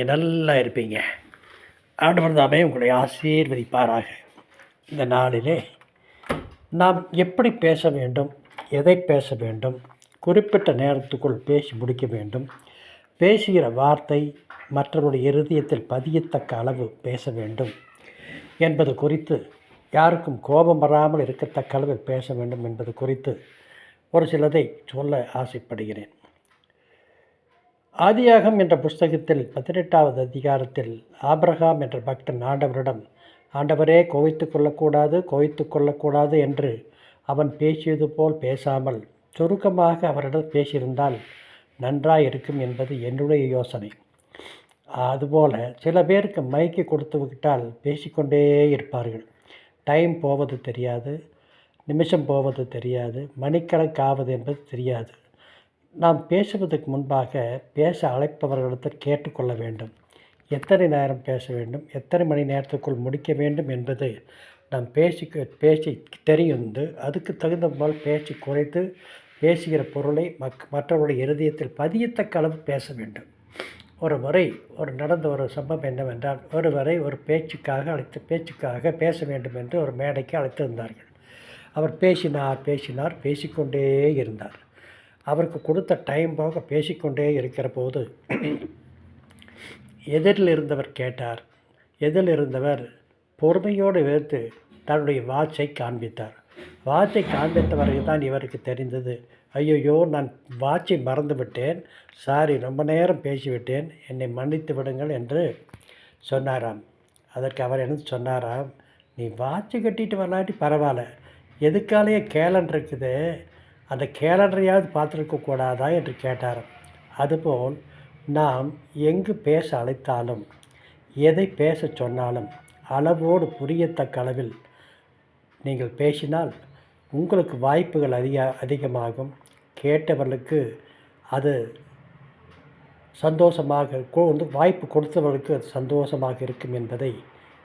நீங்கள் நல்லா இருப்பீங்க. ஆண்டவர் தாமே உங்களை ஆசீர்வதிப்பாராக. இந்த நாளிலே நாம் எப்படி பேச வேண்டும், எதை பேச வேண்டும், குறிப்பிட்ட நேரத்துக்குள் பேசி முடிக்க வேண்டும், பேசுகிற வார்த்தை மற்றவருடைய இருதயத்தில் பதியத்தக்க அளவு பேச வேண்டும் என்பது குறித்து, யாருக்கும் கோபம் வராமல் இருக்கத்தக்க அளவில் பேச வேண்டும் என்பது குறித்து ஒரு சிலதை சொல்ல ஆசைப்படுகிறேன். ஆதியாகம் என்ற புஸ்தகத்தில் 18வது அதிகாரத்தில் ஆபிரகாம் என்ற பக்தன் ஆண்டவரிடம், ஆண்டவரே கோவித்து கொள்ளக்கூடாது என்று அவன் பேசியது போல் பேசாமல் சுருக்கமாக அவரிடம் பேசியிருந்தால் நன்றாக இருக்கும் என்பது என்னுடைய யோசனை. அதுபோல் சில பேருக்கு மைக்கு கொடுத்து விட்டால் பேசிக்கொண்டே இருப்பார்கள். டைம் போவது தெரியாது, நிமிஷம் போவது தெரியாது, மணிக்கணக்காவது என்பது தெரியாது. நாம் பேசுவதற்கு முன்பாக பேச அழைப்பவர்களிடத்தில் கேட்டுக்கொள்ள வேண்டும். எத்தனை நேரம் பேச வேண்டும், எத்தனை மணி நேரத்துக்குள் முடிக்க வேண்டும் என்பது நாம் பேசி தெரிந்து அதுக்கு தகுந்த போல் பேச்சு குறைத்து பேசுகிற பொருளை மற்றவருடைய இருதயத்தில் பதியத்தக்க அளவு பேச வேண்டும். ஒரு முறை நடந்த ஒரு சம்பவம் என்னவென்றால், ஒருவரை ஒரு பேச்சுக்காக பேச வேண்டும் என்று ஒரு மேடைக்கு அழைத்திருந்தார்கள். அவர் பேசினார், பேசிக்கொண்டே இருந்தார். அவருக்கு கொடுத்த டைம் போக பேசிக்கொண்டே இருக்கிற போது எதிரில் இருந்தவர் கேட்டார். எதிரில் இருந்தவர் பொறுமையோடு வைத்து தன்னுடைய வாட்சை காண்பித்தார். வாட்சை காண்பித்த பிறகு தான் இவருக்கு தெரிந்தது, ஐயோ நான் வாட்சை மறந்துவிட்டேன், சாரி, ரொம்ப நேரம் பேசிவிட்டேன், என்னை மன்னித்து விடுங்கள் என்று சொன்னாராம். அதற்கு அவர் என்ன சொன்னாராம், நீ வாட்சை கட்டிட்டு வரலாட்டி பரவாயில்ல, எதுக்காலேயே கேலண்டர் இருக்குது, அந்த கேலண்டரையாவது பார்த்துருக்கக்கூடாதா என்று கேட்டாராம். அதுபோல் நாம் எங்கு பேச அழைத்தாலும், எதை பேச சொன்னாலும் அளவோடு புரியத்தக்க அளவில் நீங்கள் பேசினால் உங்களுக்கு வாய்ப்புகள் அதிகமாகும். கேட்டவர்களுக்கு அது சந்தோஷமாக வாய்ப்பு கொடுத்தவர்களுக்கு அது சந்தோஷமாக இருக்கும் என்பதை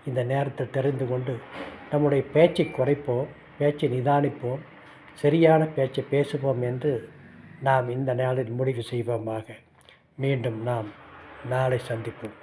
இந்த நேரத்தில் தெரிந்து கொண்டு நம்முடைய பேச்சை குறைப்போம், பேச்சை நிதானிப்போம், சரியான பேச்சை பேசுவோம் என்று நாம் இந்த நாளில் முடிவு செய்வோமாக. மீண்டும் நாம் நாளை சந்திப்போம்.